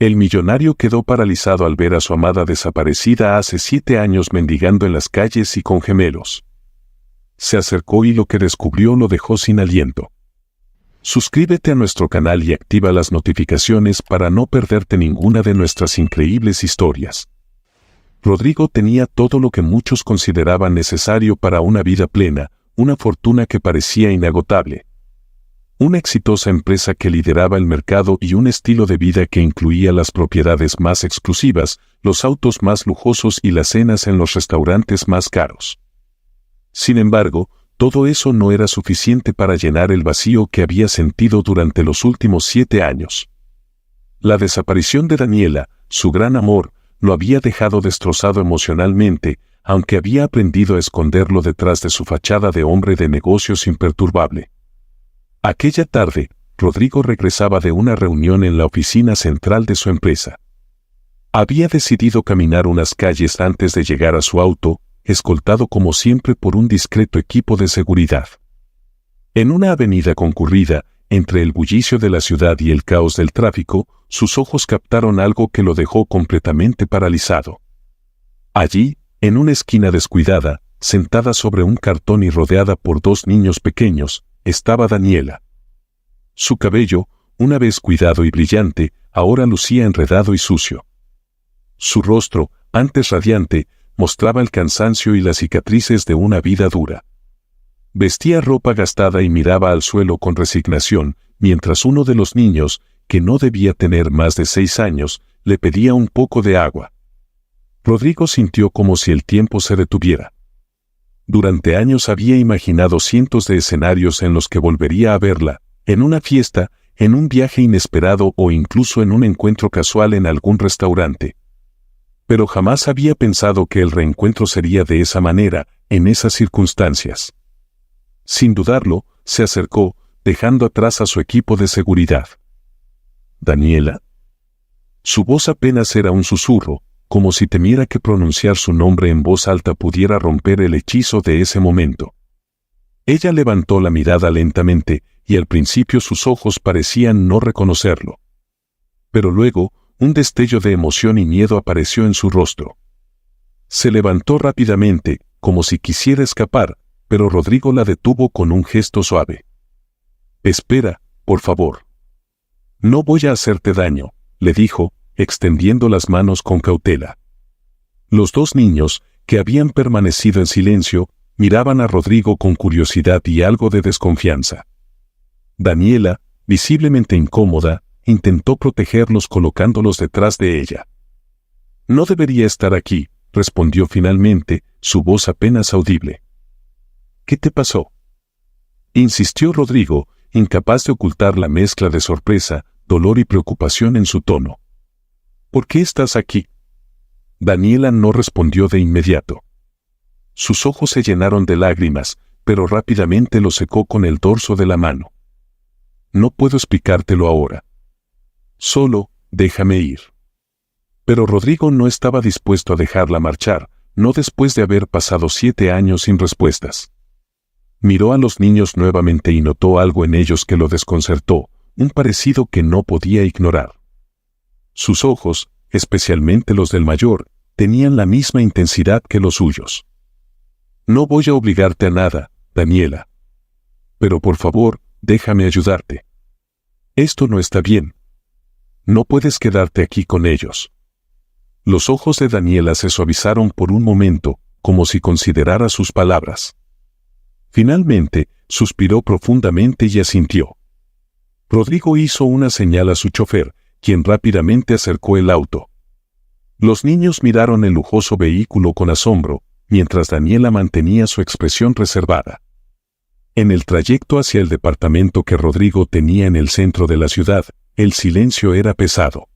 El millonario quedó paralizado al ver a su amada desaparecida hace 7 años mendigando en las calles y con gemelos. Se acercó y lo que descubrió lo dejó sin aliento. Suscríbete a nuestro canal y activa las notificaciones para no perderte ninguna de nuestras increíbles historias. Rodrigo tenía todo lo que muchos consideraban necesario para una vida plena, una fortuna que parecía inagotable, una exitosa empresa que lideraba el mercado y un estilo de vida que incluía las propiedades más exclusivas, los autos más lujosos y las cenas en los restaurantes más caros. Sin embargo, todo eso no era suficiente para llenar el vacío que había sentido durante los últimos 7 años. La desaparición de Daniela, su gran amor, lo había dejado destrozado emocionalmente, aunque había aprendido a esconderlo detrás de su fachada de hombre de negocios imperturbable. Aquella tarde, Rodrigo regresaba de una reunión en la oficina central de su empresa. Había decidido caminar unas calles antes de llegar a su auto, escoltado como siempre por un discreto equipo de seguridad. En una avenida concurrida, entre el bullicio de la ciudad y el caos del tráfico, sus ojos captaron algo que lo dejó completamente paralizado. Allí, en una esquina descuidada, sentada sobre un cartón y rodeada por 2 niños pequeños, estaba Daniela. Su cabello, una vez cuidado y brillante, ahora lucía enredado y sucio. Su rostro, antes radiante, mostraba el cansancio y las cicatrices de una vida dura. Vestía ropa gastada y miraba al suelo con resignación, mientras uno de los niños, que no debía tener más de 6 años, le pedía un poco de agua. Rodrigo sintió como si el tiempo se detuviera. Durante años había imaginado cientos de escenarios en los que volvería a verla, en una fiesta, en un viaje inesperado o incluso en un encuentro casual en algún restaurante. Pero jamás había pensado que el reencuentro sería de esa manera, en esas circunstancias. Sin dudarlo, se acercó, dejando atrás a su equipo de seguridad. ¿Daniela? Su voz apenas era un susurro, como si temiera que pronunciar su nombre en voz alta pudiera romper el hechizo de ese momento. Ella levantó la mirada lentamente, y al principio sus ojos parecían no reconocerlo. Pero luego, un destello de emoción y miedo apareció en su rostro. Se levantó rápidamente, como si quisiera escapar, pero Rodrigo la detuvo con un gesto suave. «Espera, por favor. No voy a hacerte daño», le dijo, extendiendo las manos con cautela. Los 2 niños, que habían permanecido en silencio, miraban a Rodrigo con curiosidad y algo de desconfianza. Daniela, visiblemente incómoda, intentó protegerlos colocándolos detrás de ella. «No debería estar aquí», respondió finalmente, su voz apenas audible. «¿Qué te pasó?», insistió Rodrigo, incapaz de ocultar la mezcla de sorpresa, dolor y preocupación en su tono. «¿Por qué estás aquí?». Daniela no respondió de inmediato. Sus ojos se llenaron de lágrimas, pero rápidamente lo secó con el dorso de la mano. «No puedo explicártelo ahora. Solo, déjame ir». Pero Rodrigo no estaba dispuesto a dejarla marchar, no después de haber pasado 7 años sin respuestas. Miró a los niños nuevamente y notó algo en ellos que lo desconcertó, un parecido que no podía ignorar. Sus ojos, especialmente los del mayor, tenían la misma intensidad que los suyos. «No voy a obligarte a nada, Daniela. Pero por favor, déjame ayudarte. Esto no está bien. No puedes quedarte aquí con ellos». Los ojos de Daniela se suavizaron por un momento, como si considerara sus palabras. Finalmente, suspiró profundamente y asintió. Rodrigo hizo una señal a su chofer, quien rápidamente acercó el auto. Los niños miraron el lujoso vehículo con asombro, mientras Daniela mantenía su expresión reservada. En el trayecto hacia el departamento que Rodrigo tenía en el centro de la ciudad, el silencio era pesado.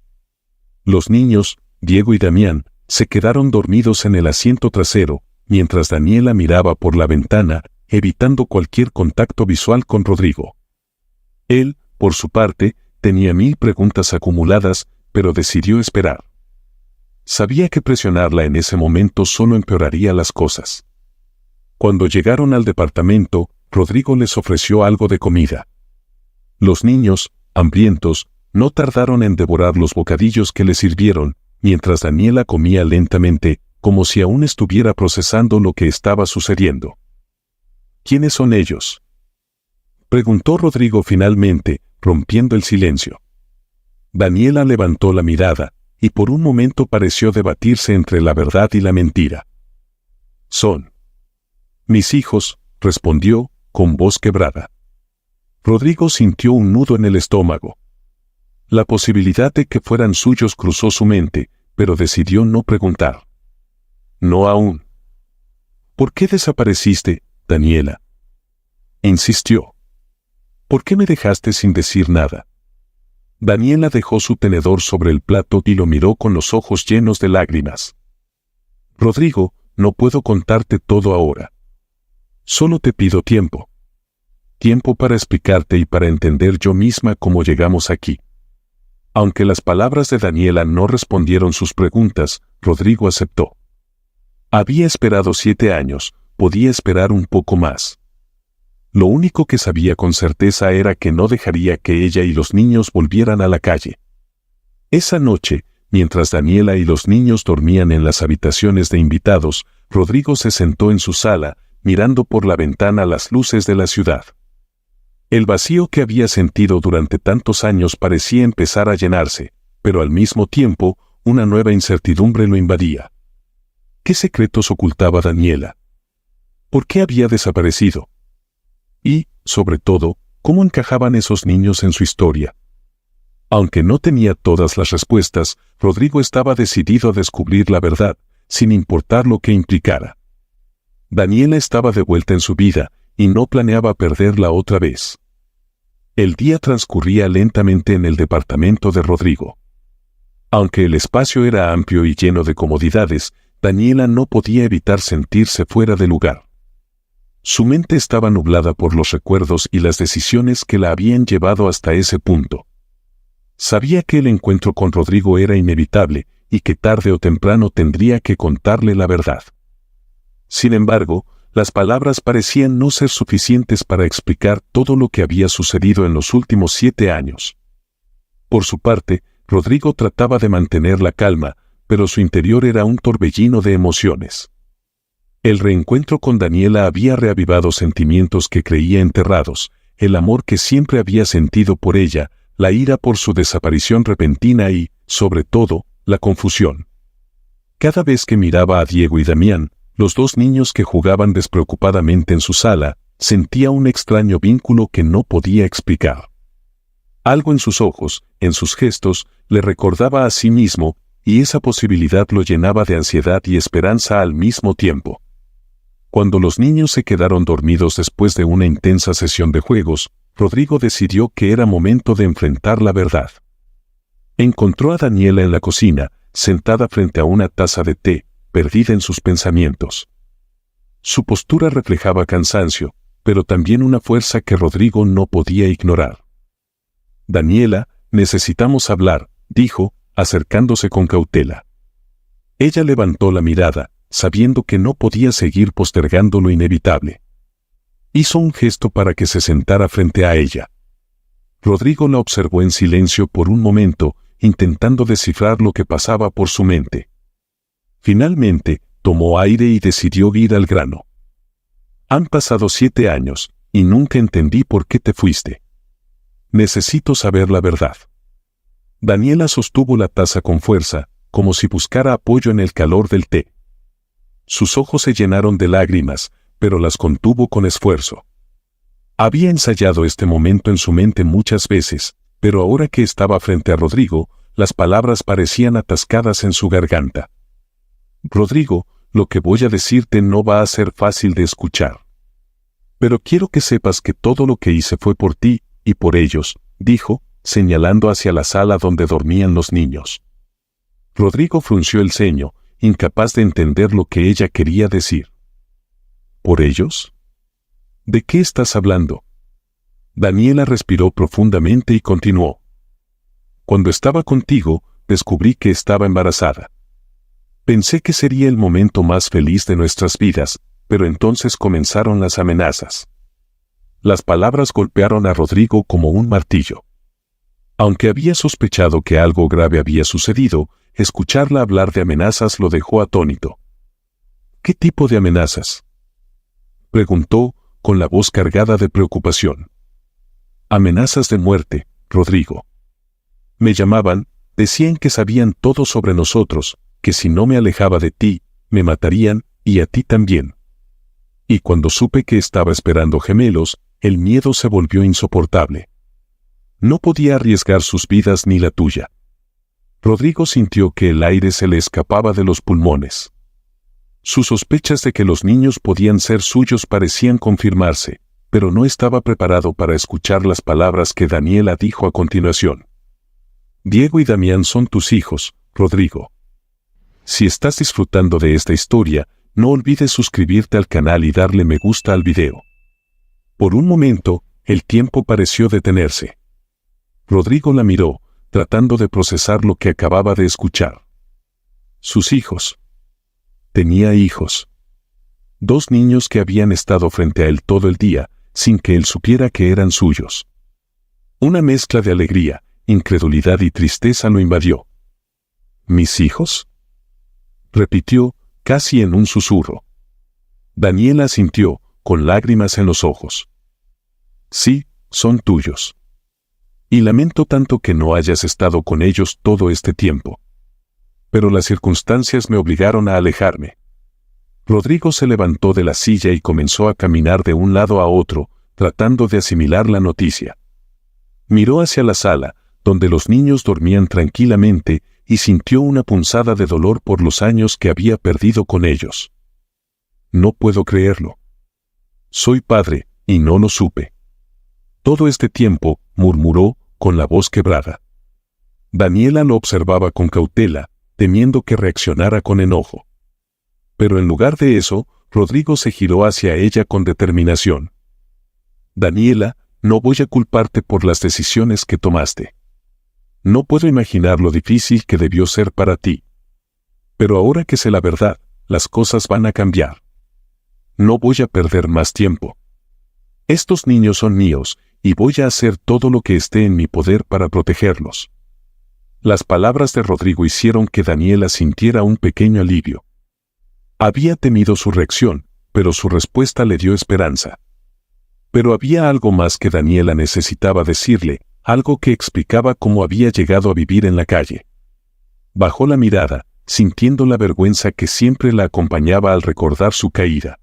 Los niños, Diego y Damián, se quedaron dormidos en el asiento trasero, mientras Daniela miraba por la ventana, evitando cualquier contacto visual con Rodrigo. Él, por su parte, tenía 1000 preguntas acumuladas, pero decidió esperar. Sabía que presionarla en ese momento solo empeoraría las cosas. Cuando llegaron al departamento, Rodrigo les ofreció algo de comida. Los niños, hambrientos, No tardaron en devorar los bocadillos que le sirvieron, mientras Daniela comía lentamente, como si aún estuviera procesando lo que estaba sucediendo. ¿Quiénes son ellos?, preguntó Rodrigo finalmente, rompiendo el silencio. Daniela levantó la mirada, y por un momento pareció debatirse entre la verdad y la mentira. «Son mis hijos», respondió, con voz quebrada. Rodrigo sintió un nudo en el estómago. La posibilidad de que fueran suyos cruzó su mente, pero decidió no preguntar. «No aún». «¿Por qué desapareciste, Daniela?», insistió. «¿Por qué me dejaste sin decir nada?». Daniela dejó su tenedor sobre el plato y lo miró con los ojos llenos de lágrimas. «Rodrigo, no puedo contarte todo ahora. Solo te pido tiempo. Tiempo para explicarte y para entender yo misma cómo llegamos aquí». Aunque las palabras de Daniela no respondieron sus preguntas, Rodrigo aceptó. Había esperado 7 años, podía esperar un poco más. Lo único que sabía con certeza era que no dejaría que ella y los niños volvieran a la calle. Esa noche, mientras Daniela y los niños dormían en las habitaciones de invitados, Rodrigo se sentó en su sala, mirando por la ventana las luces de la ciudad. El vacío que había sentido durante tantos años parecía empezar a llenarse, pero al mismo tiempo, una nueva incertidumbre lo invadía. ¿Qué secretos ocultaba Daniela? ¿Por qué había desaparecido? Y, sobre todo, ¿cómo encajaban esos niños en su historia? Aunque no tenía todas las respuestas, Rodrigo estaba decidido a descubrir la verdad, sin importar lo que implicara. Daniela estaba de vuelta en su vida, y no planeaba perderla otra vez. El día transcurría lentamente en el departamento de Rodrigo. Aunque el espacio era amplio y lleno de comodidades, Daniela no podía evitar sentirse fuera de lugar. Su mente estaba nublada por los recuerdos y las decisiones que la habían llevado hasta ese punto. Sabía que el encuentro con Rodrigo era inevitable y que tarde o temprano tendría que contarle la verdad. Sin embargo, las palabras parecían no ser suficientes para explicar todo lo que había sucedido en los últimos 7 años. Por su parte, Rodrigo trataba de mantener la calma, pero su interior era un torbellino de emociones. El reencuentro con Daniela había reavivado sentimientos que creía enterrados, el amor que siempre había sentido por ella, la ira por su desaparición repentina y, sobre todo, la confusión. Cada vez que miraba a Diego y Damián, los 2 niños que jugaban despreocupadamente en su sala, sentía un extraño vínculo que no podía explicar. Algo en sus ojos, en sus gestos, le recordaba a sí mismo, y esa posibilidad lo llenaba de ansiedad y esperanza al mismo tiempo. Cuando los niños se quedaron dormidos después de una intensa sesión de juegos, Rodrigo decidió que era momento de enfrentar la verdad. Encontró a Daniela en la cocina, sentada frente a una taza de té, perdida en sus pensamientos. Su postura reflejaba cansancio, pero también una fuerza que Rodrigo no podía ignorar. «Daniela, necesitamos hablar», dijo, acercándose con cautela. Ella levantó la mirada, sabiendo que no podía seguir postergando lo inevitable. Hizo un gesto para que se sentara frente a ella. Rodrigo la observó en silencio por un momento, intentando descifrar lo que pasaba por su mente. Finalmente, tomó aire y decidió ir al grano. «Han pasado 7 años, y nunca entendí por qué te fuiste. Necesito saber la verdad». Daniela sostuvo la taza con fuerza, como si buscara apoyo en el calor del té. Sus ojos se llenaron de lágrimas, pero las contuvo con esfuerzo. Había ensayado este momento en su mente muchas veces, pero ahora que estaba frente a Rodrigo, las palabras parecían atascadas en su garganta. «Rodrigo, lo que voy a decirte no va a ser fácil de escuchar. Pero quiero que sepas que todo lo que hice fue por ti y por ellos», dijo, señalando hacia la sala donde dormían los niños. Rodrigo frunció el ceño, incapaz de entender lo que ella quería decir. ¿Por ellos? ¿De qué estás hablando? Daniela respiró profundamente y continuó. «Cuando estaba contigo, descubrí que estaba embarazada. Pensé que sería el momento más feliz de nuestras vidas, pero entonces comenzaron las amenazas». Las palabras golpearon a Rodrigo como un martillo. Aunque había sospechado que algo grave había sucedido, escucharla hablar de amenazas lo dejó atónito. ¿Qué tipo de amenazas?, preguntó, con la voz cargada de preocupación. Amenazas de muerte, Rodrigo. Me llamaban, decían que sabían todo sobre nosotros, que si no me alejaba de ti, me matarían, y a ti también. Y cuando supe que estaba esperando gemelos, el miedo se volvió insoportable. No podía arriesgar sus vidas ni la tuya. Rodrigo sintió que el aire se le escapaba de los pulmones. Sus sospechas de que los niños podían ser suyos parecían confirmarse, pero no estaba preparado para escuchar las palabras que Daniela dijo a continuación. Diego y Damián son tus hijos, Rodrigo. Si estás disfrutando de esta historia, no olvides suscribirte al canal y darle me gusta al video. Por un momento, el tiempo pareció detenerse. Rodrigo la miró, tratando de procesar lo que acababa de escuchar. Sus hijos. Tenía hijos. 2 niños que habían estado frente a él todo el día, sin que él supiera que eran suyos. Una mezcla de alegría, incredulidad y tristeza lo invadió. ¿Mis hijos?, repitió, casi en un susurro. Daniela asintió, con lágrimas en los ojos. Sí, son tuyos. Y lamento tanto que no hayas estado con ellos todo este tiempo. Pero las circunstancias me obligaron a alejarme. Rodrigo se levantó de la silla y comenzó a caminar de un lado a otro, tratando de asimilar la noticia. Miró hacia la sala, donde los niños dormían tranquilamente, y sintió una punzada de dolor por los años que había perdido con ellos. No puedo creerlo. Soy padre, y no lo supe. Todo este tiempo, murmuró, con la voz quebrada. Daniela lo observaba con cautela, temiendo que reaccionara con enojo. Pero en lugar de eso, Rodrigo se giró hacia ella con determinación. Daniela, no voy a culparte por las decisiones que tomaste. No puedo imaginar lo difícil que debió ser para ti. Pero ahora que sé la verdad, las cosas van a cambiar. No voy a perder más tiempo. Estos niños son míos, y voy a hacer todo lo que esté en mi poder para protegerlos. Las palabras de Rodrigo hicieron que Daniela sintiera un pequeño alivio. Había temido su reacción, pero su respuesta le dio esperanza. Pero había algo más que Daniela necesitaba decirle, algo que explicaba cómo había llegado a vivir en la calle. Bajó la mirada, sintiendo la vergüenza que siempre la acompañaba al recordar su caída.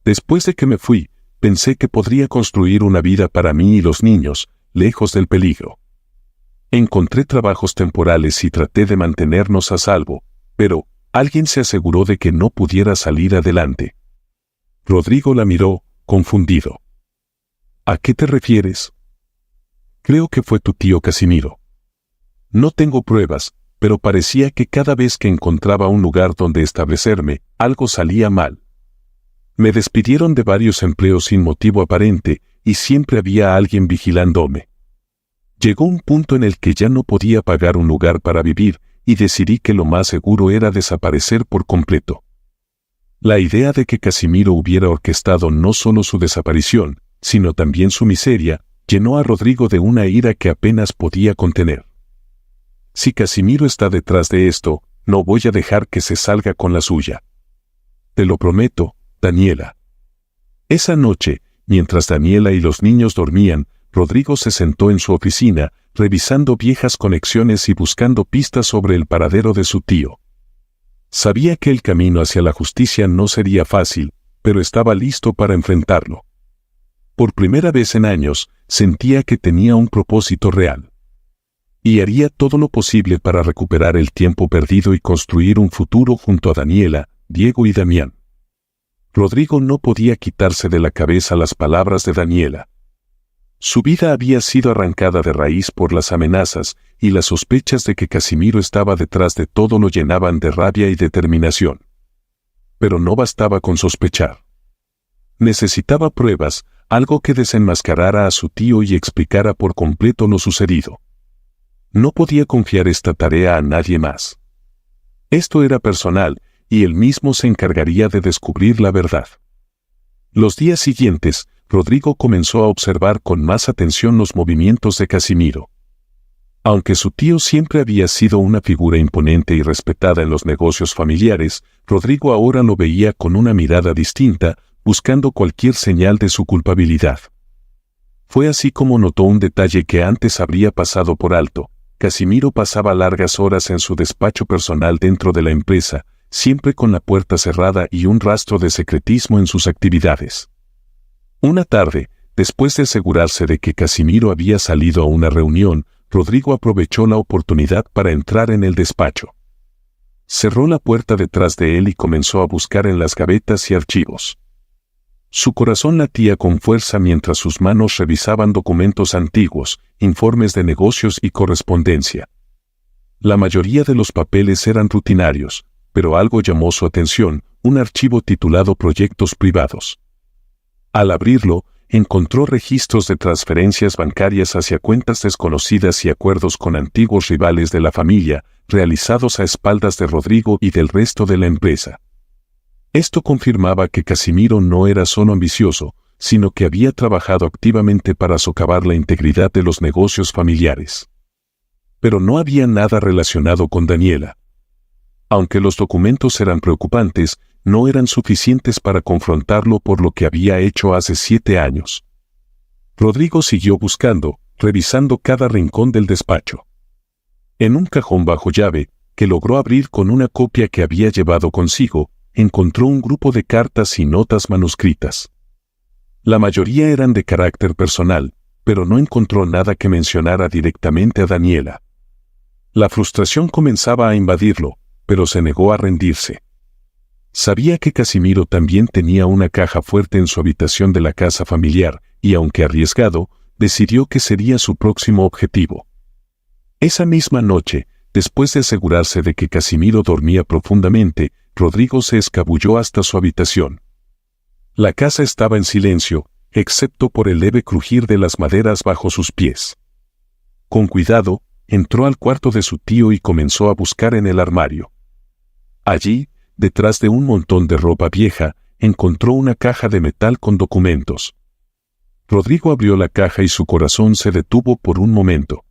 Después de que me fui, pensé que podría construir una vida para mí y los niños, lejos del peligro. Encontré trabajos temporales y traté de mantenernos a salvo, pero alguien se aseguró de que no pudiera salir adelante. Rodrigo la miró, confundido. ¿A qué te refieres? Creo que fue tu tío Casimiro. No tengo pruebas, pero parecía que cada vez que encontraba un lugar donde establecerme, algo salía mal. Me despidieron de varios empleos sin motivo aparente, y siempre había alguien vigilándome. Llegó un punto en el que ya no podía pagar un lugar para vivir, y decidí que lo más seguro era desaparecer por completo. La idea de que Casimiro hubiera orquestado no solo su desaparición, sino también su miseria, llenó a Rodrigo de una ira que apenas podía contener. Si Casimiro está detrás de esto, no voy a dejar que se salga con la suya. Te lo prometo, Daniela. Esa noche, mientras Daniela y los niños dormían, Rodrigo se sentó en su oficina, revisando viejas conexiones y buscando pistas sobre el paradero de su tío. Sabía que el camino hacia la justicia no sería fácil, pero estaba listo para enfrentarlo. Por primera vez en años, sentía que tenía un propósito real. Y haría todo lo posible para recuperar el tiempo perdido y construir un futuro junto a Daniela, Diego y Damián. Rodrigo no podía quitarse de la cabeza las palabras de Daniela. Su vida había sido arrancada de raíz por las amenazas, y las sospechas de que Casimiro estaba detrás de todo lo llenaban de rabia y determinación. Pero no bastaba con sospechar. Necesitaba pruebas, algo que desenmascarara a su tío y explicara por completo lo sucedido. No podía confiar esta tarea a nadie más. Esto era personal, y él mismo se encargaría de descubrir la verdad. Los días siguientes, Rodrigo comenzó a observar con más atención los movimientos de Casimiro. Aunque su tío siempre había sido una figura imponente y respetada en los negocios familiares, Rodrigo ahora lo veía con una mirada distinta, buscando cualquier señal de su culpabilidad. Fue así como notó un detalle que antes habría pasado por alto. Casimiro pasaba largas horas en su despacho personal dentro de la empresa, siempre con la puerta cerrada y un rastro de secretismo en sus actividades. Una tarde, después de asegurarse de que Casimiro había salido a una reunión, Rodrigo aprovechó la oportunidad para entrar en el despacho. Cerró la puerta detrás de él y comenzó a buscar en las gavetas y archivos. Su corazón latía con fuerza mientras sus manos revisaban documentos antiguos, informes de negocios y correspondencia. La mayoría de los papeles eran rutinarios, pero algo llamó su atención, un archivo titulado Proyectos Privados. Al abrirlo, encontró registros de transferencias bancarias hacia cuentas desconocidas y acuerdos con antiguos rivales de la familia, realizados a espaldas de Rodrigo y del resto de la empresa. Esto confirmaba que Casimiro no era solo ambicioso, sino que había trabajado activamente para socavar la integridad de los negocios familiares. Pero no había nada relacionado con Daniela. Aunque los documentos eran preocupantes, no eran suficientes para confrontarlo por lo que había hecho hace 7 años. Rodrigo siguió buscando, revisando cada rincón del despacho. En un cajón bajo llave, que logró abrir con una copia que había llevado consigo, encontró un grupo de cartas y notas manuscritas. La mayoría eran de carácter personal, pero no encontró nada que mencionara directamente a Daniela. La frustración comenzaba a invadirlo, pero se negó a rendirse. Sabía que Casimiro también tenía una caja fuerte en su habitación de la casa familiar, y aunque arriesgado, decidió que sería su próximo objetivo. Esa misma noche, después de asegurarse de que Casimiro dormía profundamente, Rodrigo se escabulló hasta su habitación. La casa estaba en silencio, excepto por el leve crujir de las maderas bajo sus pies. Con cuidado, entró al cuarto de su tío y comenzó a buscar en el armario. Allí, detrás de un montón de ropa vieja, encontró una caja de metal con documentos. Rodrigo abrió la caja y su corazón se detuvo por un momento.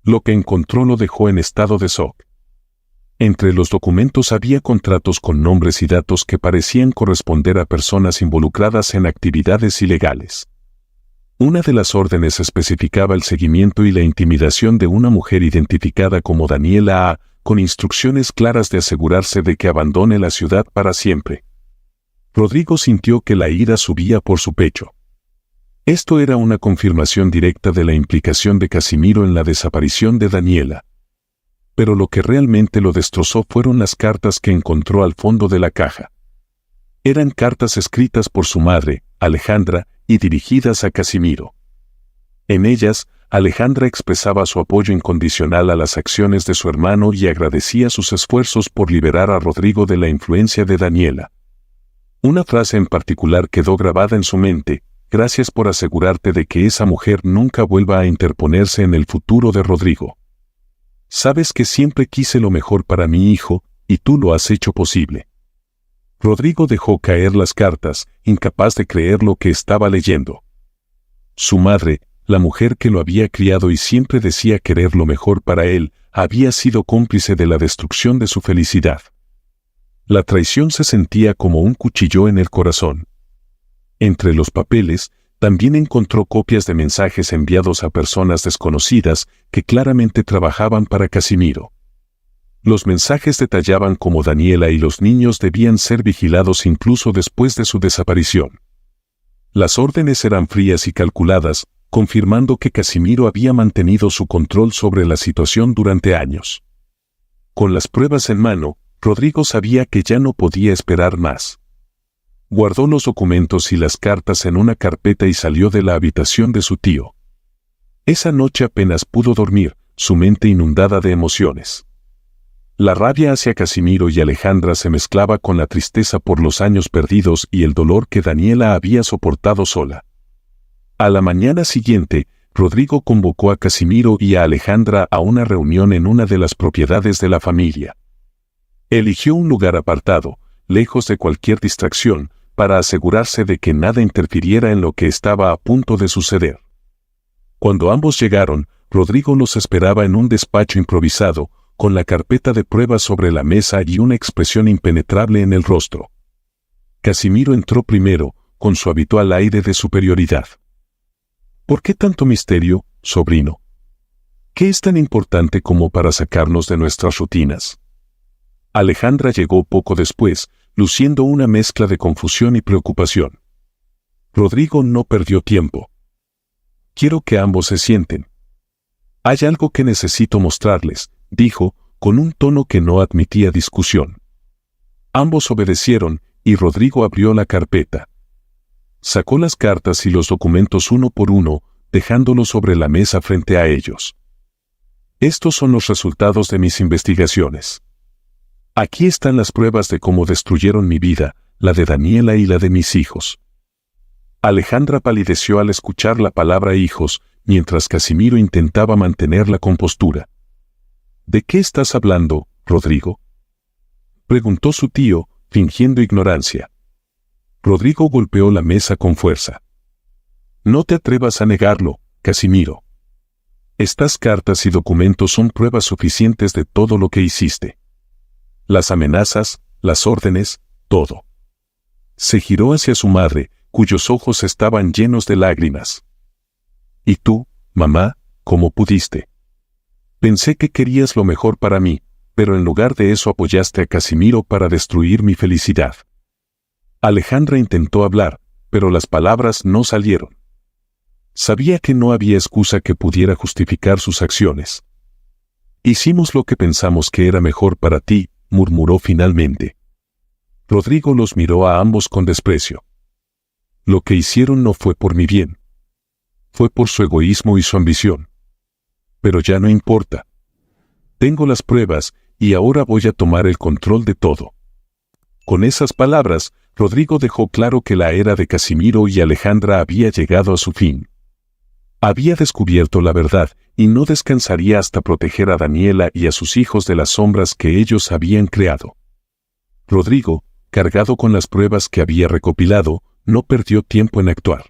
Lo que encontró lo dejó en estado de shock. Entre los documentos había contratos con nombres y datos que parecían corresponder a personas involucradas en actividades ilegales. Una de las órdenes especificaba el seguimiento y la intimidación de una mujer identificada como Daniela A., con instrucciones claras de asegurarse de que abandone la ciudad para siempre. Rodrigo sintió que la ira subía por su pecho. Esto era una confirmación directa de la implicación de Casimiro en la desaparición de Daniela. Pero lo que realmente lo destrozó fueron las cartas que encontró al fondo de la caja. Eran cartas escritas por su madre, Alejandra, y dirigidas a Casimiro. En ellas, Alejandra expresaba su apoyo incondicional a las acciones de su hermano y agradecía sus esfuerzos por liberar a Rodrigo de la influencia de Daniela. Una frase en particular quedó grabada en su mente: gracias por asegurarte de que esa mujer nunca vuelva a interponerse en el futuro de Rodrigo. Sabes que siempre quise lo mejor para mi hijo, y tú lo has hecho posible. Rodrigo dejó caer las cartas, incapaz de creer lo que estaba leyendo. Su madre, la mujer que lo había criado y siempre decía querer lo mejor para él, había sido cómplice de la destrucción de su felicidad. La traición se sentía como un cuchillo en el corazón. Entre los papeles, también encontró copias de mensajes enviados a personas desconocidas que claramente trabajaban para Casimiro. Los mensajes detallaban cómo Daniela y los niños debían ser vigilados incluso después de su desaparición. Las órdenes eran frías y calculadas, confirmando que Casimiro había mantenido su control sobre la situación durante años. Con las pruebas en mano, Rodrigo sabía que ya no podía esperar más. Guardó los documentos y las cartas en una carpeta y salió de la habitación de su tío. Esa noche apenas pudo dormir, su mente inundada de emociones. La rabia hacia Casimiro y Alejandra se mezclaba con la tristeza por los años perdidos y el dolor que Daniela había soportado sola. A la mañana siguiente, Rodrigo convocó a Casimiro y a Alejandra a una reunión en una de las propiedades de la familia. Eligió un lugar apartado, lejos de cualquier distracción, para asegurarse de que nada interfiriera en lo que estaba a punto de suceder. Cuando ambos llegaron, Rodrigo los esperaba en un despacho improvisado, con la carpeta de pruebas sobre la mesa y una expresión impenetrable en el rostro. Casimiro entró primero, con su habitual aire de superioridad. ¿Por qué tanto misterio, sobrino? ¿Qué es tan importante como para sacarnos de nuestras rutinas? Alejandra llegó poco después, luciendo una mezcla de confusión y preocupación. Rodrigo no perdió tiempo. Quiero que ambos se sienten. Hay algo que necesito mostrarles, dijo, con un tono que no admitía discusión. Ambos obedecieron, y Rodrigo abrió la carpeta. Sacó las cartas y los documentos uno por uno, dejándolos sobre la mesa frente a ellos. Estos son los resultados de mis investigaciones. Aquí están las pruebas de cómo destruyeron mi vida, la de Daniela y la de mis hijos. Alejandra palideció al escuchar la palabra hijos, mientras Casimiro intentaba mantener la compostura. ¿De qué estás hablando, Rodrigo?, preguntó su tío, fingiendo ignorancia. Rodrigo golpeó la mesa con fuerza. No te atrevas a negarlo, Casimiro. Estas cartas y documentos son pruebas suficientes de todo lo que hiciste. Las amenazas, las órdenes, todo. Se giró hacia su madre, cuyos ojos estaban llenos de lágrimas. ¿Y tú, mamá, cómo pudiste? Pensé que querías lo mejor para mí, pero en lugar de eso apoyaste a Casimiro para destruir mi felicidad. Alejandra intentó hablar, pero las palabras no salieron. Sabía que no había excusa que pudiera justificar sus acciones. Hicimos lo que pensamos que era mejor para ti, murmuró finalmente. Rodrigo los miró a ambos con desprecio. Lo que hicieron no fue por mi bien. Fue por su egoísmo y su ambición. Pero ya no importa. Tengo las pruebas, y ahora voy a tomar el control de todo. Con esas palabras, Rodrigo dejó claro que la era de Casimiro y Alejandra había llegado a su fin. Había descubierto la verdad, y no descansaría hasta proteger a Daniela y a sus hijos de las sombras que ellos habían creado. Rodrigo, cargado con las pruebas que había recopilado, no perdió tiempo en actuar.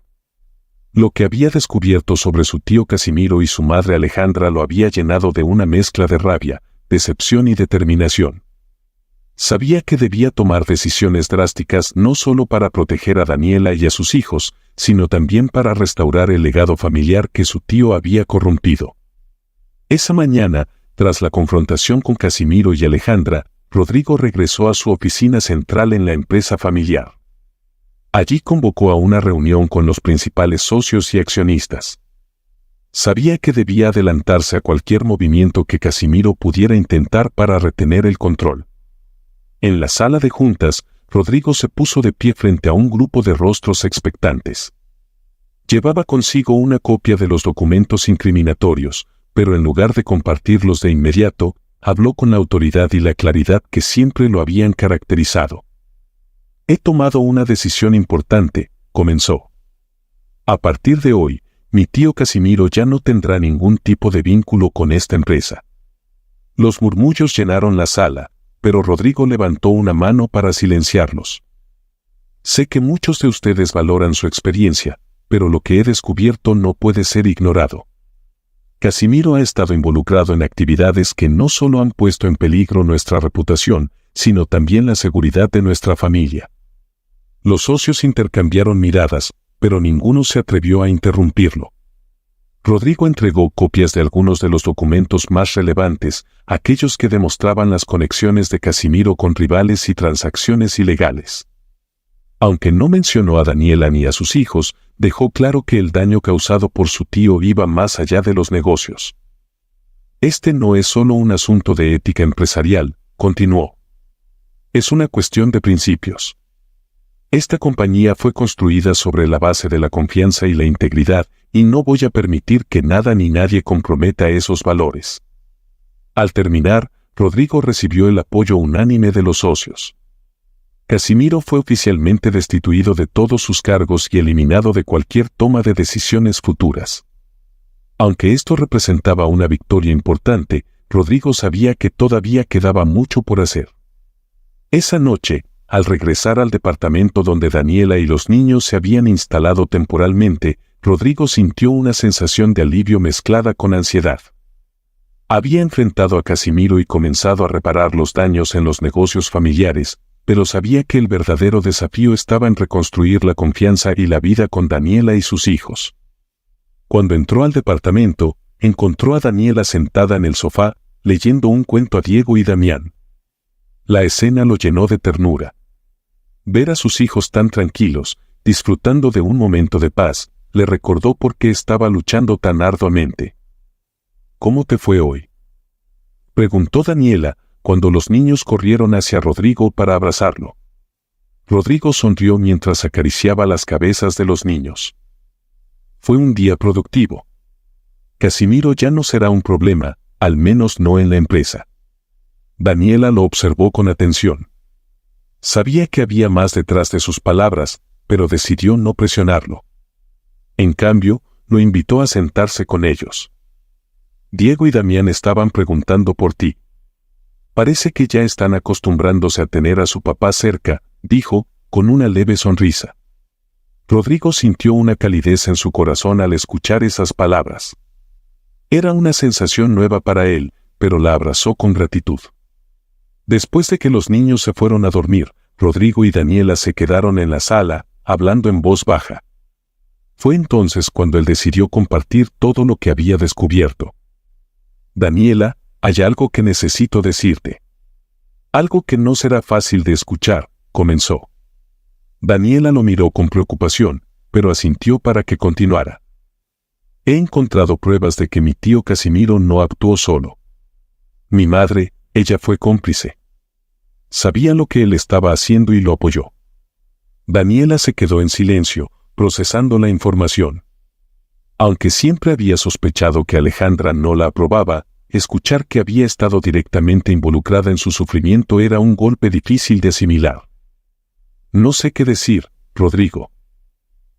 Lo que había descubierto sobre su tío Casimiro y su madre Alejandra lo había llenado de una mezcla de rabia, decepción y determinación. Sabía que debía tomar decisiones drásticas no solo para proteger a Daniela y a sus hijos, sino también para restaurar el legado familiar que su tío había corrompido. Esa mañana, tras la confrontación con Casimiro y Alejandra, Rodrigo regresó a su oficina central en la empresa familiar. Allí convocó a una reunión con los principales socios y accionistas. Sabía que debía adelantarse a cualquier movimiento que Casimiro pudiera intentar para retener el control. En la sala de juntas, Rodrigo se puso de pie frente a un grupo de rostros expectantes. Llevaba consigo una copia de los documentos incriminatorios, pero en lugar de compartirlos de inmediato, habló con la autoridad y la claridad que siempre lo habían caracterizado. He tomado una decisión importante, comenzó. A partir de hoy, mi tío Casimiro ya no tendrá ningún tipo de vínculo con esta empresa. Los murmullos llenaron la sala, pero Rodrigo levantó una mano para silenciarlos. Sé que muchos de ustedes valoran su experiencia, pero lo que he descubierto no puede ser ignorado. Casimiro ha estado involucrado en actividades que no solo han puesto en peligro nuestra reputación, sino también la seguridad de nuestra familia. Los socios intercambiaron miradas, pero ninguno se atrevió a interrumpirlo. Rodrigo entregó copias de algunos de los documentos más relevantes, aquellos que demostraban las conexiones de Casimiro con rivales y transacciones ilegales. Aunque no mencionó a Daniela ni a sus hijos, dejó claro que el daño causado por su tío iba más allá de los negocios. Este no es solo un asunto de ética empresarial, continuó. Es una cuestión de principios. Esta compañía fue construida sobre la base de la confianza y la integridad, y no voy a permitir que nada ni nadie comprometa esos valores. Al terminar, Rodrigo recibió el apoyo unánime de los socios. Casimiro fue oficialmente destituido de todos sus cargos y eliminado de cualquier toma de decisiones futuras. Aunque esto representaba una victoria importante, Rodrigo sabía que todavía quedaba mucho por hacer. Esa noche, al regresar al departamento donde Daniela y los niños se habían instalado temporalmente, Rodrigo sintió una sensación de alivio mezclada con ansiedad. Había enfrentado a Casimiro y comenzado a reparar los daños en los negocios familiares, pero sabía que el verdadero desafío estaba en reconstruir la confianza y la vida con Daniela y sus hijos. Cuando entró al departamento, encontró a Daniela sentada en el sofá, leyendo un cuento a Diego y Damián. La escena lo llenó de ternura. Ver a sus hijos tan tranquilos, disfrutando de un momento de paz, le recordó por qué estaba luchando tan arduamente. ¿Cómo te fue hoy?, preguntó Daniela, cuando los niños corrieron hacia Rodrigo para abrazarlo. Rodrigo sonrió mientras acariciaba las cabezas de los niños. Fue un día productivo. Casimiro ya no será un problema, al menos no en la empresa. Daniela lo observó con atención. Sabía que había más detrás de sus palabras, pero decidió no presionarlo. En cambio, lo invitó a sentarse con ellos. Diego y Damián estaban preguntando por ti. Parece que ya están acostumbrándose a tener a su papá cerca, dijo, con una leve sonrisa. Rodrigo sintió una calidez en su corazón al escuchar esas palabras. Era una sensación nueva para él, pero la abrazó con gratitud. Después de que los niños se fueron a dormir, Rodrigo y Daniela se quedaron en la sala, hablando en voz baja. Fue entonces cuando él decidió compartir todo lo que había descubierto. Daniela, hay algo que necesito decirte. Algo que no será fácil de escuchar, comenzó. Daniela lo miró con preocupación, pero asintió para que continuara. He encontrado pruebas de que mi tío Casimiro no actuó solo. Mi madre, ella fue cómplice. Sabía lo que él estaba haciendo y lo apoyó. Daniela se quedó en silencio, procesando la información. Aunque siempre había sospechado que Alejandra no la aprobaba, escuchar que había estado directamente involucrada en su sufrimiento era un golpe difícil de asimilar. No sé qué decir, Rodrigo.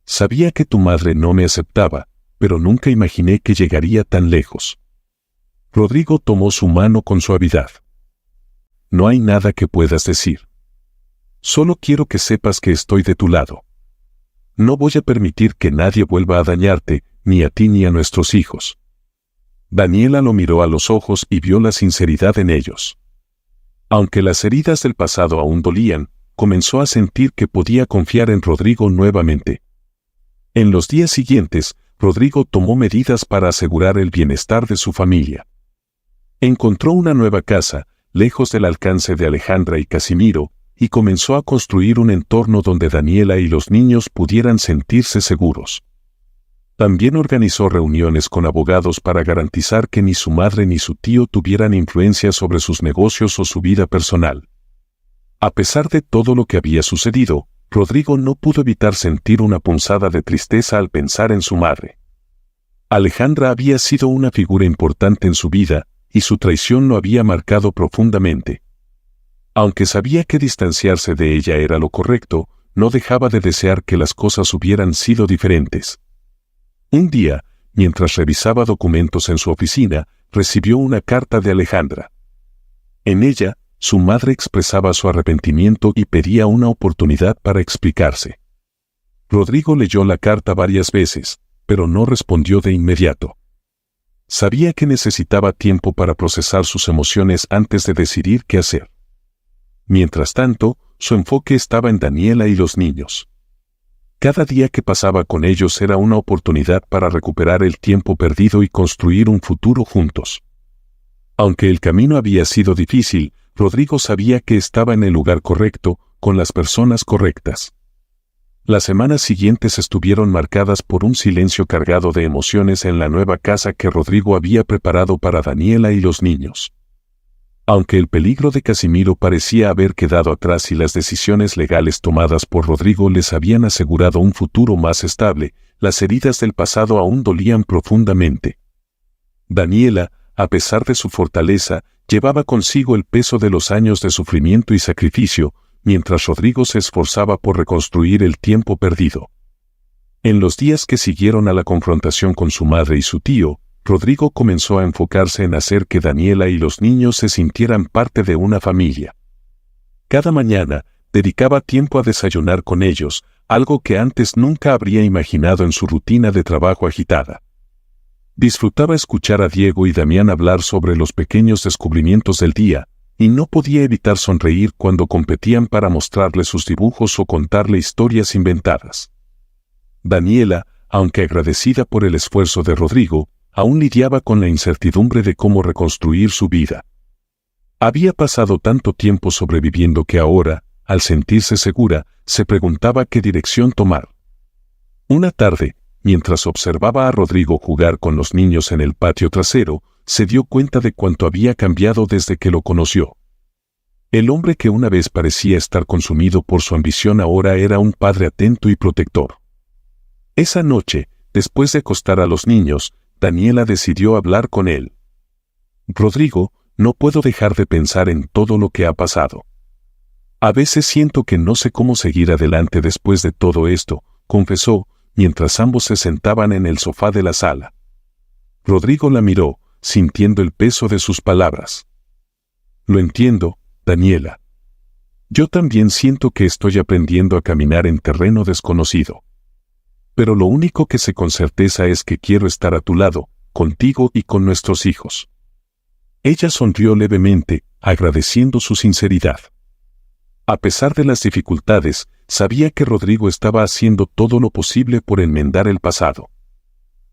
Sabía que tu madre no me aceptaba, pero nunca imaginé que llegaría tan lejos. Rodrigo tomó su mano con suavidad. No hay nada que puedas decir. Solo quiero que sepas que estoy de tu lado. No voy a permitir que nadie vuelva a dañarte, ni a ti ni a nuestros hijos. Daniela lo miró a los ojos y vio la sinceridad en ellos. Aunque las heridas del pasado aún dolían, comenzó a sentir que podía confiar en Rodrigo nuevamente. En los días siguientes, Rodrigo tomó medidas para asegurar el bienestar de su familia. Encontró una nueva casa, lejos del alcance de Alejandra y Casimiro, y comenzó a construir un entorno donde Daniela y los niños pudieran sentirse seguros. También organizó reuniones con abogados para garantizar que ni su madre ni su tío tuvieran influencia sobre sus negocios o su vida personal. A pesar de todo lo que había sucedido, Rodrigo no pudo evitar sentir una punzada de tristeza al pensar en su madre. Alejandra había sido una figura importante en su vida, y su traición lo había marcado profundamente. Aunque sabía que distanciarse de ella era lo correcto, no dejaba de desear que las cosas hubieran sido diferentes. Un día, mientras revisaba documentos en su oficina, recibió una carta de Alejandra. En ella, su madre expresaba su arrepentimiento y pedía una oportunidad para explicarse. Rodrigo leyó la carta varias veces, pero no respondió de inmediato. Sabía que necesitaba tiempo para procesar sus emociones antes de decidir qué hacer. Mientras tanto, su enfoque estaba en Daniela y los niños. Cada día que pasaba con ellos era una oportunidad para recuperar el tiempo perdido y construir un futuro juntos. Aunque el camino había sido difícil, Rodrigo sabía que estaba en el lugar correcto, con las personas correctas. Las semanas siguientes estuvieron marcadas por un silencio cargado de emociones en la nueva casa que Rodrigo había preparado para Daniela y los niños. Aunque el peligro de Casimiro parecía haber quedado atrás y las decisiones legales tomadas por Rodrigo les habían asegurado un futuro más estable, las heridas del pasado aún dolían profundamente. Daniela, a pesar de su fortaleza, llevaba consigo el peso de los años de sufrimiento y sacrificio, mientras Rodrigo se esforzaba por reconstruir el tiempo perdido. En los días que siguieron a la confrontación con su madre y su tío, Rodrigo comenzó a enfocarse en hacer que Daniela y los niños se sintieran parte de una familia. Cada mañana, dedicaba tiempo a desayunar con ellos, algo que antes nunca habría imaginado en su rutina de trabajo agitada. Disfrutaba escuchar a Diego y Damián hablar sobre los pequeños descubrimientos del día, y no podía evitar sonreír cuando competían para mostrarle sus dibujos o contarle historias inventadas. Daniela, aunque agradecida por el esfuerzo de Rodrigo, aún lidiaba con la incertidumbre de cómo reconstruir su vida. Había pasado tanto tiempo sobreviviendo que ahora, al sentirse segura, se preguntaba qué dirección tomar. Una tarde, mientras observaba a Rodrigo jugar con los niños en el patio trasero, se dio cuenta de cuánto había cambiado desde que lo conoció. El hombre que una vez parecía estar consumido por su ambición ahora era un padre atento y protector. Esa noche, después de acostar a los niños, Daniela decidió hablar con él. «Rodrigo, no puedo dejar de pensar en todo lo que ha pasado. A veces siento que no sé cómo seguir adelante después de todo esto», confesó, mientras ambos se sentaban en el sofá de la sala. Rodrigo la miró, sintiendo el peso de sus palabras. «Lo entiendo, Daniela. Yo también siento que estoy aprendiendo a caminar en terreno desconocido. Pero lo único que sé con certeza es que quiero estar a tu lado, contigo y con nuestros hijos». Ella sonrió levemente, agradeciendo su sinceridad. A pesar de las dificultades, sabía que Rodrigo estaba haciendo todo lo posible por enmendar el pasado.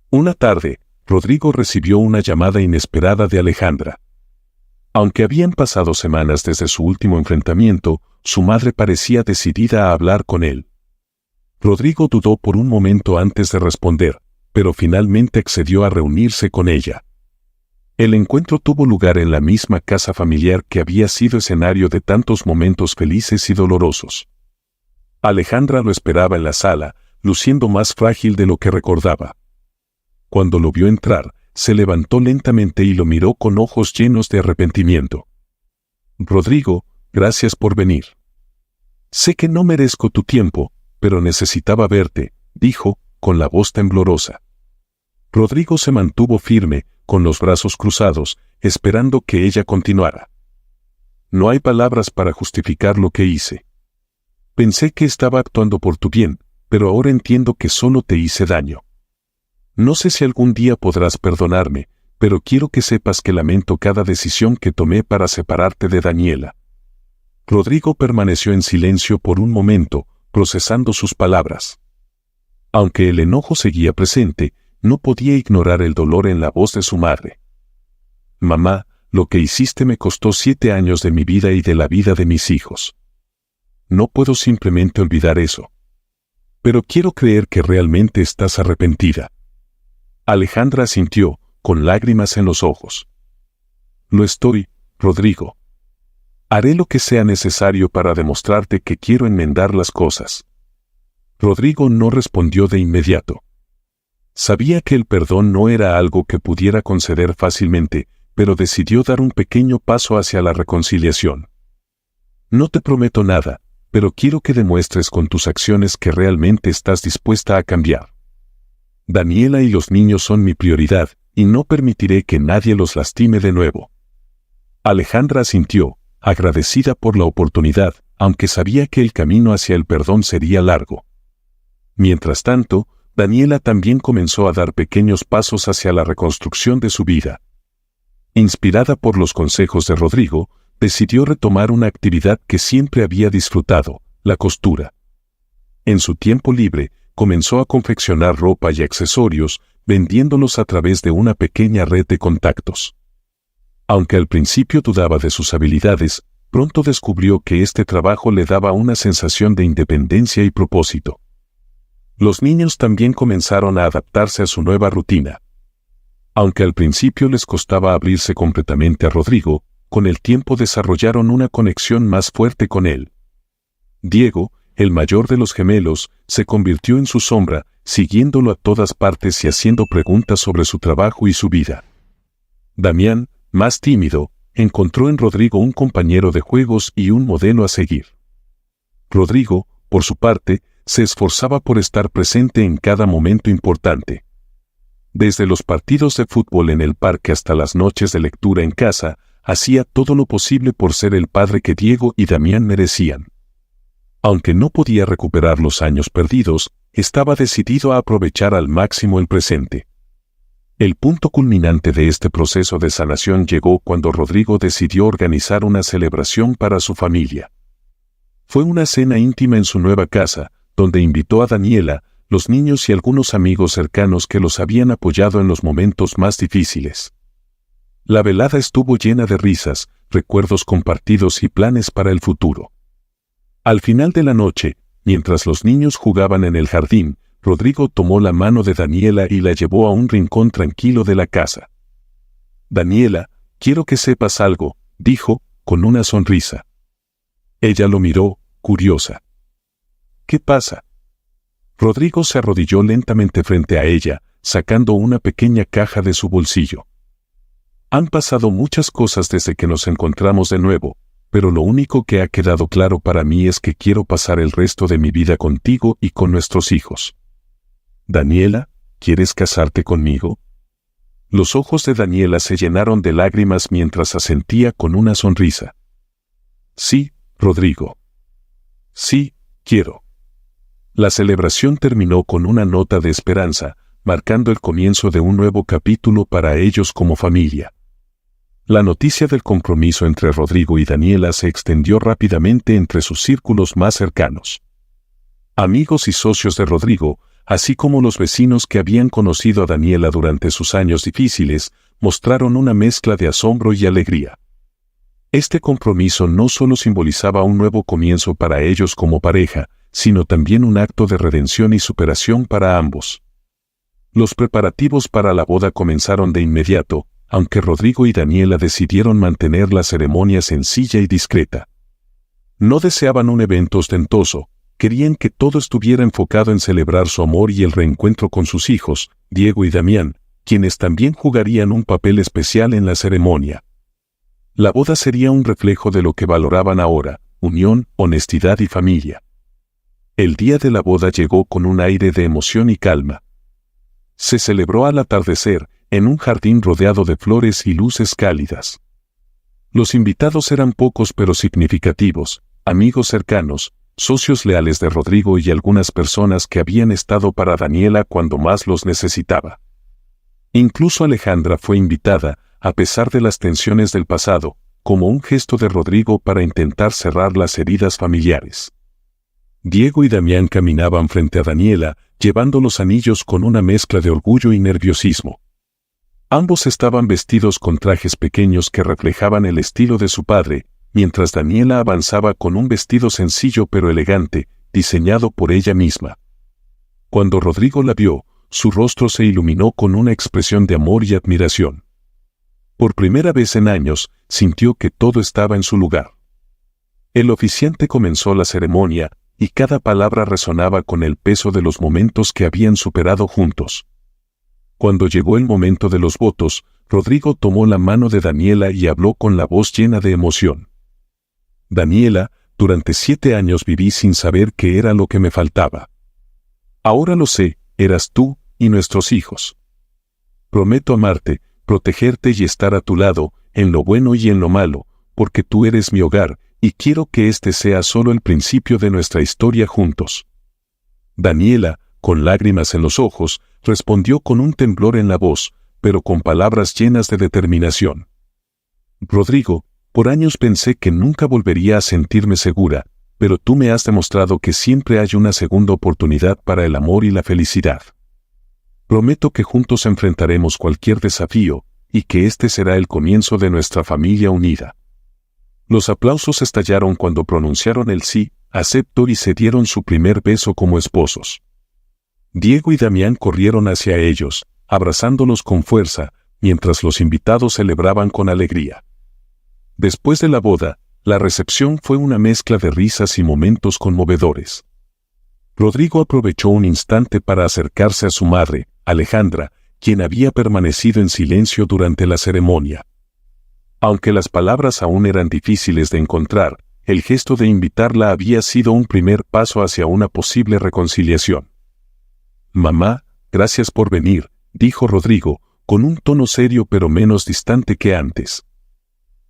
Una tarde, Rodrigo recibió una llamada inesperada de Alejandra. Aunque habían pasado semanas desde su último enfrentamiento, su madre parecía decidida a hablar con él. Rodrigo dudó por un momento antes de responder, pero finalmente accedió a reunirse con ella. El encuentro tuvo lugar en la misma casa familiar que había sido escenario de tantos momentos felices y dolorosos. Alejandra lo esperaba en la sala, luciendo más frágil de lo que recordaba. Cuando lo vio entrar, se levantó lentamente y lo miró con ojos llenos de arrepentimiento. «Rodrigo, gracias por venir. Sé que no merezco tu tiempo, pero necesitaba verte», dijo, con la voz temblorosa. Rodrigo se mantuvo firme, con los brazos cruzados, esperando que ella continuara. «No hay palabras para justificar lo que hice. Pensé que estaba actuando por tu bien, pero ahora entiendo que solo te hice daño. No sé si algún día podrás perdonarme, pero quiero que sepas que lamento cada decisión que tomé para separarte de Daniela». Rodrigo permaneció en silencio por un momento, procesando sus palabras. Aunque el enojo seguía presente, no podía ignorar el dolor en la voz de su madre. «Mamá, lo que hiciste me costó 7 años de mi vida y de la vida de mis hijos. No puedo simplemente olvidar eso. Pero quiero creer que realmente estás arrepentida». Alejandra asintió, con lágrimas en los ojos. «Lo estoy, Rodrigo. Haré lo que sea necesario para demostrarte que quiero enmendar las cosas». Rodrigo no respondió de inmediato. Sabía que el perdón no era algo que pudiera conceder fácilmente, pero decidió dar un pequeño paso hacia la reconciliación. «No te prometo nada, pero quiero que demuestres con tus acciones que realmente estás dispuesta a cambiar. Daniela y los niños son mi prioridad, y no permitiré que nadie los lastime de nuevo». Alejandra asintió, agradecida por la oportunidad, aunque sabía que el camino hacia el perdón sería largo. Mientras tanto, Daniela también comenzó a dar pequeños pasos hacia la reconstrucción de su vida. Inspirada por los consejos de Rodrigo, decidió retomar una actividad que siempre había disfrutado, la costura. En su tiempo libre, comenzó a confeccionar ropa y accesorios, vendiéndolos a través de una pequeña red de contactos. Aunque al principio dudaba de sus habilidades, pronto descubrió que este trabajo le daba una sensación de independencia y propósito. Los niños también comenzaron a adaptarse a su nueva rutina. Aunque al principio les costaba abrirse completamente a Rodrigo, con el tiempo desarrollaron una conexión más fuerte con él. Diego, el mayor de los gemelos, se convirtió en su sombra, siguiéndolo a todas partes y haciendo preguntas sobre su trabajo y su vida. Damián, más tímido, encontró en Rodrigo un compañero de juegos y un modelo a seguir. Rodrigo, por su parte, se esforzaba por estar presente en cada momento importante. Desde los partidos de fútbol en el parque hasta las noches de lectura en casa, hacía todo lo posible por ser el padre que Diego y Damián merecían. Aunque no podía recuperar los años perdidos, estaba decidido a aprovechar al máximo el presente. El punto culminante de este proceso de sanación llegó cuando Rodrigo decidió organizar una celebración para su familia. Fue una cena íntima en su nueva casa, donde invitó a Daniela, los niños y algunos amigos cercanos que los habían apoyado en los momentos más difíciles. La velada estuvo llena de risas, recuerdos compartidos y planes para el futuro. Al final de la noche, mientras los niños jugaban en el jardín, Rodrigo tomó la mano de Daniela y la llevó a un rincón tranquilo de la casa. «Daniela, quiero que sepas algo», dijo, con una sonrisa. Ella lo miró, curiosa. «¿Qué pasa?». Rodrigo se arrodilló lentamente frente a ella, sacando una pequeña caja de su bolsillo. «Han pasado muchas cosas desde que nos encontramos de nuevo, pero lo único que ha quedado claro para mí es que quiero pasar el resto de mi vida contigo y con nuestros hijos. Daniela, ¿quieres casarte conmigo?». Los ojos de Daniela se llenaron de lágrimas mientras asentía con una sonrisa. «Sí, Rodrigo. Sí, quiero». La celebración terminó con una nota de esperanza, marcando el comienzo de un nuevo capítulo para ellos como familia. La noticia del compromiso entre Rodrigo y Daniela se extendió rápidamente entre sus círculos más cercanos. Amigos y socios de Rodrigo, así como los vecinos que habían conocido a Daniela durante sus años difíciles, mostraron una mezcla de asombro y alegría. Este compromiso no solo simbolizaba un nuevo comienzo para ellos como pareja, sino también un acto de redención y superación para ambos. Los preparativos para la boda comenzaron de inmediato, aunque Rodrigo y Daniela decidieron mantener la ceremonia sencilla y discreta. No deseaban un evento ostentoso, querían que todo estuviera enfocado en celebrar su amor y el reencuentro con sus hijos, Diego y Damián, quienes también jugarían un papel especial en la ceremonia. La boda sería un reflejo de lo que valoraban ahora: unión, honestidad y familia. El día de la boda llegó con un aire de emoción y calma. Se celebró al atardecer, en un jardín rodeado de flores y luces cálidas. Los invitados eran pocos pero significativos: amigos cercanos, socios leales de Rodrigo y algunas personas que habían estado para Daniela cuando más los necesitaba. Incluso Alejandra fue invitada, a pesar de las tensiones del pasado, como un gesto de Rodrigo para intentar cerrar las heridas familiares. Diego y Damián caminaban frente a Daniela, llevando los anillos con una mezcla de orgullo y nerviosismo. Ambos estaban vestidos con trajes pequeños que reflejaban el estilo de su padre, mientras Daniela avanzaba con un vestido sencillo pero elegante, diseñado por ella misma. Cuando Rodrigo la vio, su rostro se iluminó con una expresión de amor y admiración. Por primera vez en años, sintió que todo estaba en su lugar. El oficiante comenzó la ceremonia, y cada palabra resonaba con el peso de los momentos que habían superado juntos. Cuando llegó el momento de los votos, Rodrigo tomó la mano de Daniela y habló con la voz llena de emoción. «Daniela, durante 7 años viví sin saber qué era lo que me faltaba. Ahora lo sé, eras tú y nuestros hijos. Prometo amarte, protegerte y estar a tu lado, en lo bueno y en lo malo, porque tú eres mi hogar, y quiero que este sea solo el principio de nuestra historia juntos». Daniela, con lágrimas en los ojos, respondió con un temblor en la voz, pero con palabras llenas de determinación. «Rodrigo, por años pensé que nunca volvería a sentirme segura, pero tú me has demostrado que siempre hay una segunda oportunidad para el amor y la felicidad. Prometo que juntos enfrentaremos cualquier desafío, y que este será el comienzo de nuestra familia unida». Los aplausos estallaron cuando pronunciaron el sí, acepto y se dieron su primer beso como esposos. Diego y Damián corrieron hacia ellos, abrazándolos con fuerza, mientras los invitados celebraban con alegría. Después de la boda, la recepción fue una mezcla de risas y momentos conmovedores. Rodrigo aprovechó un instante para acercarse a su madre, Alejandra, quien había permanecido en silencio durante la ceremonia. Aunque las palabras aún eran difíciles de encontrar, el gesto de invitarla había sido un primer paso hacia una posible reconciliación. «Mamá, gracias por venir», dijo Rodrigo, con un tono serio pero menos distante que antes.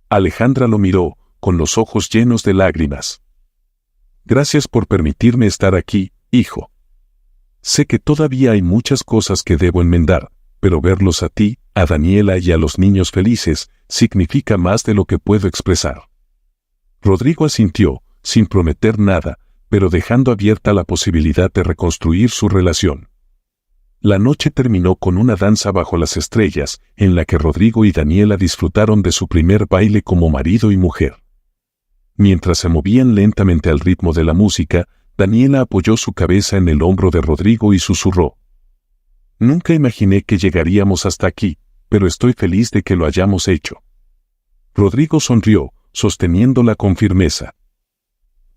Alejandra lo miró, con los ojos llenos de lágrimas. Gracias por permitirme estar aquí, hijo. Sé que todavía hay muchas cosas que debo enmendar, pero verlos a ti, a Daniela y a los niños felices, significa más de lo que puedo expresar. Rodrigo asintió, sin prometer nada, pero dejando abierta la posibilidad de reconstruir su relación. La noche terminó con una danza bajo las estrellas, en la que Rodrigo y Daniela disfrutaron de su primer baile como marido y mujer. Mientras se movían lentamente al ritmo de la música, Daniela apoyó su cabeza en el hombro de Rodrigo y susurró: «Nunca imaginé que llegaríamos hasta aquí, pero estoy feliz de que lo hayamos hecho». Rodrigo sonrió, sosteniéndola con firmeza.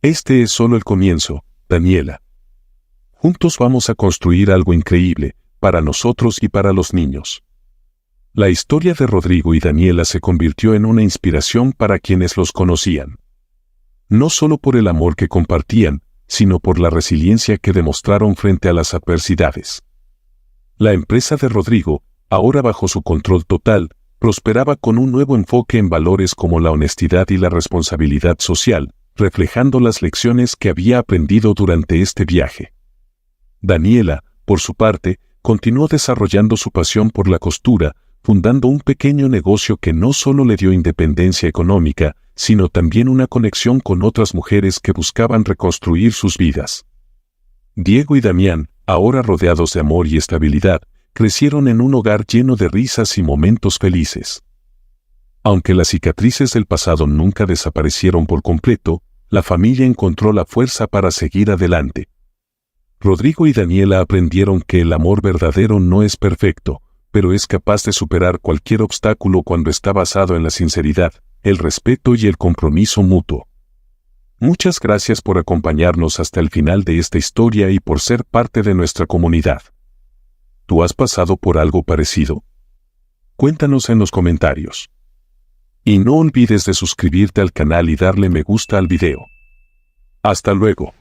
«Este es solo el comienzo, Daniela. Juntos vamos a construir algo increíble, para nosotros y para los niños». La historia de Rodrigo y Daniela se convirtió en una inspiración para quienes los conocían. No solo por el amor que compartían, sino por la resiliencia que demostraron frente a las adversidades. La empresa de Rodrigo, ahora bajo su control total, prosperaba con un nuevo enfoque en valores como la honestidad y la responsabilidad social, reflejando las lecciones que había aprendido durante este viaje. Daniela, por su parte, continuó desarrollando su pasión por la costura, fundando un pequeño negocio que no solo le dio independencia económica, sino también una conexión con otras mujeres que buscaban reconstruir sus vidas. Diego y Damián, ahora rodeados de amor y estabilidad, crecieron en un hogar lleno de risas y momentos felices. Aunque las cicatrices del pasado nunca desaparecieron por completo, la familia encontró la fuerza para seguir adelante. Rodrigo y Daniela aprendieron que el amor verdadero no es perfecto, pero es capaz de superar cualquier obstáculo cuando está basado en la sinceridad, el respeto y el compromiso mutuo. Muchas gracias por acompañarnos hasta el final de esta historia y por ser parte de nuestra comunidad. ¿Tú has pasado por algo parecido? Cuéntanos en los comentarios. Y no olvides de suscribirte al canal y darle me gusta al video. Hasta luego.